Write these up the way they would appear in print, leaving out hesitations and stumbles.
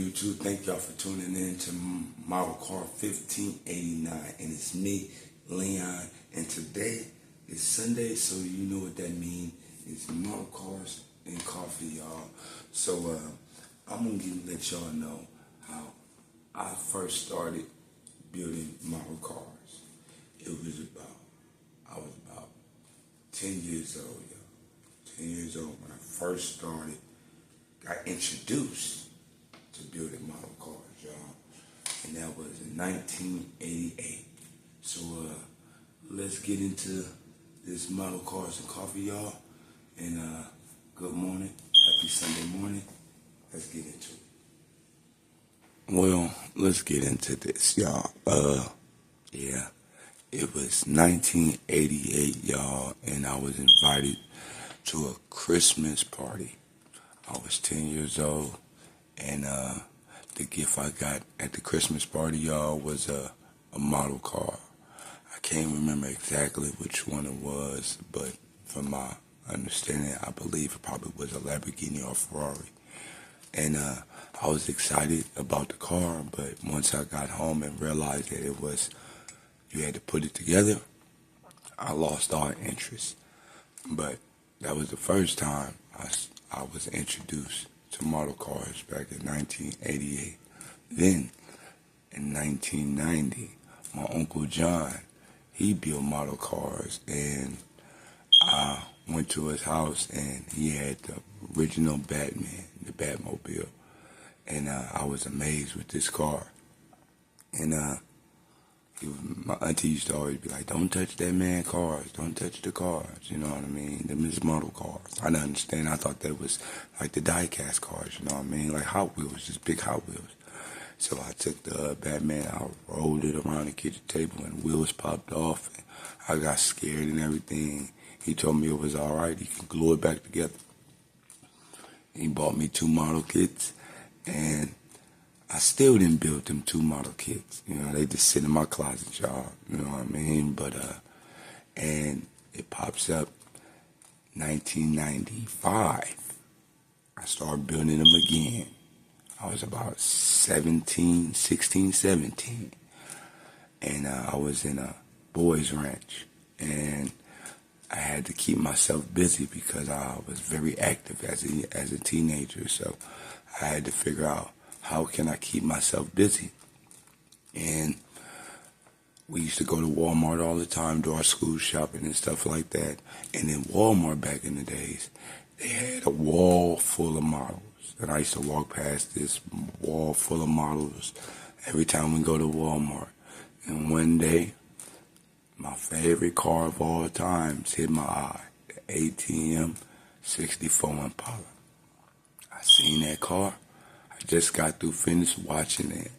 YouTube. Thank y'all for tuning in to Model Car 1589. And it's me, Leon. And today is Sunday, so you know what that means. It's Model Cars and Coffee, y'all. So I'm going to let y'all know how I first started building model cars. I was about 10 years old, y'all. 10 years old when I first started, got introduced to building model cars, y'all. And that was in 1988. So let's get into this Model Cars and Coffee, y'all. And good morning. Happy Sunday morning. Let's get into it. Well, let's get into this, y'all. Yeah. It was 1988, y'all, and I was invited to a Christmas party. I was 10 years old, and the gift I got at the Christmas party, y'all, was a model car. I can't remember exactly which one it was, but from my understanding, I believe it probably was a Lamborghini or Ferrari. And I was excited about the car, but once I got home and realized that it was, you had to put it together, I lost all interest. But that was the first time I was introduced to model cars back in 1988. Then, in 1990, my Uncle John, he built model cars, and I went to his house, and he had the original Batman, the Batmobile, and I was amazed with this car. And my auntie used to always be like, don't touch that man cars, don't touch the cars, you know what I mean? Them is model cars. I didn't understand. I thought that was like the die-cast cars, you know what I mean? Like Hot Wheels, just big Hot Wheels. So I took the Batman, I rolled it around the kitchen table, and wheels popped off, and I got scared and everything. He told me it was all right, he could glue it back together. He bought me 2 model kits, and I still didn't build them 2 model kits. You know, they just sit in my closet, y'all. You know what I mean? But, and it pops up 1995. I started building them again. I was about 16, 17. And I was in a boys' ranch. And I had to keep myself busy because I was very active as a teenager. So I had to figure out, how can I keep myself busy? And we used to go to Walmart all the time, do our school shopping and stuff like that. And in Walmart back in the days, they had a wall full of models. And I used to walk past this wall full of models every time we go to Walmart. And one day, my favorite car of all times hit my eye, the ATM 64 Impala. I seen that car. I just got through finished watching an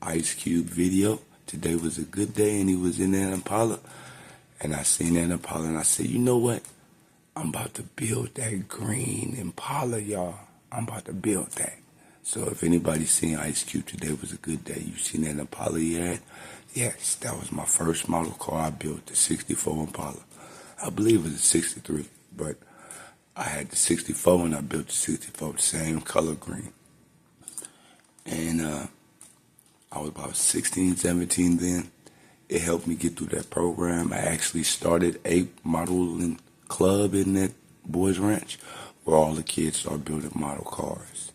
Ice Cube video. Today was a good day, and he was in that Impala. And I seen that Impala, and I said, you know what? I'm about to build that green Impala, y'all. I'm about to build that. So if anybody's seen Ice Cube, today was a good day. You seen that Impala he had? Yes, that was my first model car I built, the 64 Impala. I believe it was a 63, but I had the 64 and I built the 64, the same color green. And I was about 16, 17 then. It helped me get through that program. I actually started a modeling club in that boys' ranch where all the kids started building model cars.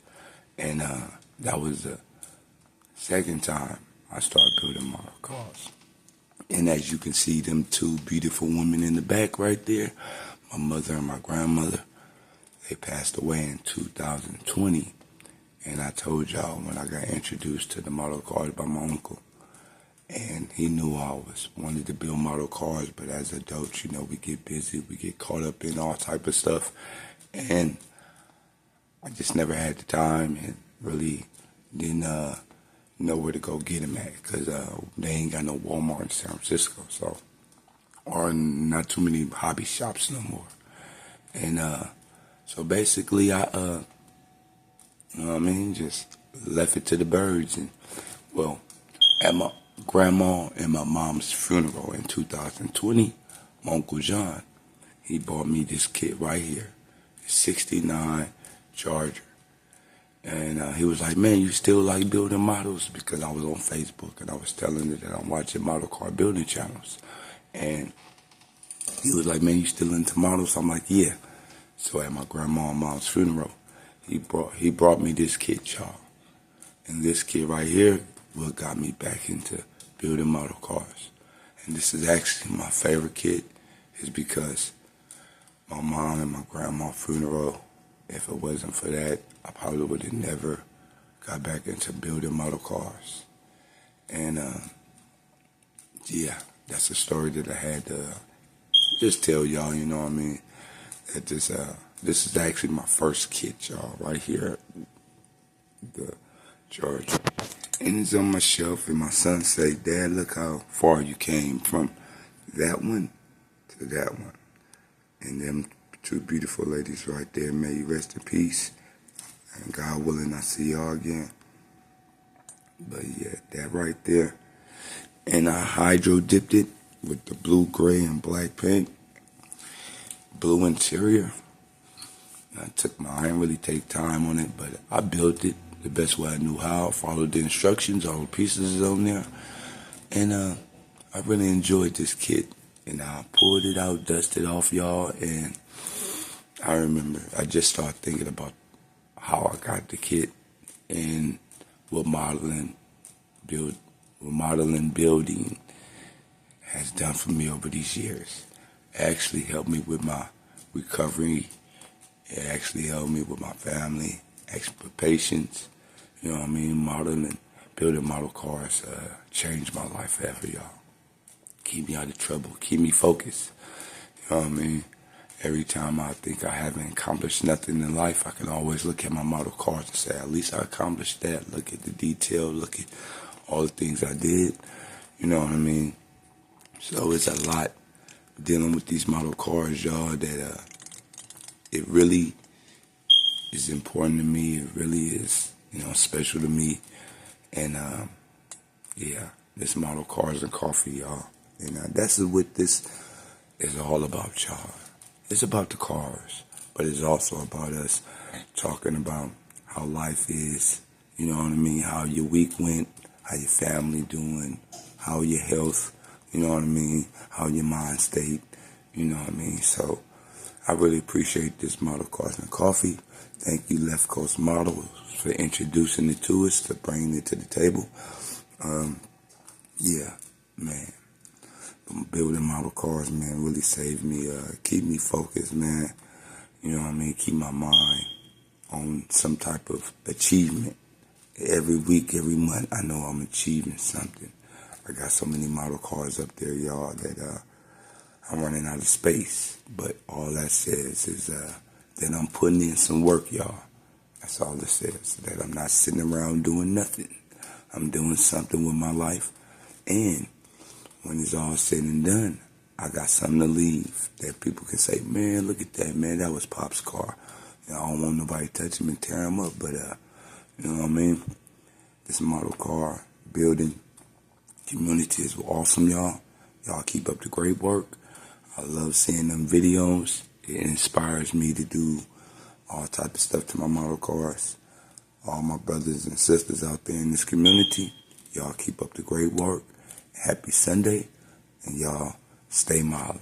And that was the second time I started building model cars. And as you can see, them 2 beautiful women in the back right there, my mother and my grandmother, they passed away in 2020. And I told y'all when I got introduced to the model cars by my uncle. And he knew I wanted to build model cars, but as adults, you know, we get busy, we get caught up in all type of stuff. And I just never had the time and really didn't know where to go get them at because they ain't got no Walmart in San Francisco, so, or not too many hobby shops no more. And so basically I, you know what I mean, just left it to the birds. And well, at my grandma and my mom's funeral in 2020, my Uncle John, he bought me this kit right here, 69 Charger. And he was like, man, you still like building models? Because I was on Facebook and I was telling it that I'm watching model car building channels. And he was like, man, you still into models? I'm like, yeah. So at my grandma and mom's funeral, he brought me this kit, y'all. And this kit right here what got me back into building model cars. And this is actually my favorite kit, is because my mom and my grandma's funeral, if it wasn't for that, I probably would have never got back into building model cars. And yeah, that's a story that I had to just tell y'all, you know what I mean? That this is actually my first kit, y'all, right here at the Georgia. And it's on my shelf, and my son say, Dad, look how far you came from that one to that one. And them two beautiful ladies right there, may you rest in peace. And God willing, I see y'all again. But yeah, that right there. And I hydro dipped it with the blue, gray, and black paint. Blue interior. I didn't really take time on it, but I built it the best way I knew how. Followed the instructions, all the pieces is on there. And I really enjoyed this kit. And I pulled it out, dusted off, y'all, and I remember I just started thinking about how I got the kit and what modeling building has done for me over these years. It actually helped me with my recovery. It actually helped me with my family, patience. You know what I mean? Building model cars changed my life forever, y'all. Keep me out of trouble. Keep me focused. You know what I mean? Every time I think I haven't accomplished nothing in life, I can always look at my model cars and say, at least I accomplished that. Look at the detail. Look at all the things I did. You know what I mean? So it's a lot dealing with these model cars, y'all, that it really is important to me. It really is, special to me. And yeah, this model cars and coffee, y'all. And that's what this is all about, y'all. It's about the cars, but it's also about us talking about how life is. You know what I mean? How your week went, how your family doing, how your health. You know what I mean? How your mind state. You know what I mean? So I really appreciate this model cars and coffee. Thank you, Left Coast Models, for introducing it to us, to bringing it to the table. Yeah, man. Building model cars, man, really saved me. Keep me focused, man. You know what I mean? Keep my mind on some type of achievement. Every week, every month, I know I'm achieving something. I got so many model cars up there, y'all, that I'm running out of space. But all that says is that I'm putting in some work, y'all. That's all it says. That I'm not sitting around doing nothing. I'm doing something with my life. And when it's all said and done, I got something to leave that people can say, man, look at that, man, that was Pop's car. I don't want nobody to touch him and tear him up, but, you know what I mean? This model car building community is awesome, y'all. Y'all keep up the great work. I love seeing them videos. It inspires me to do all type of stuff to my model cars. All my brothers and sisters out there in this community, y'all keep up the great work. Happy Sunday, and y'all stay modeling.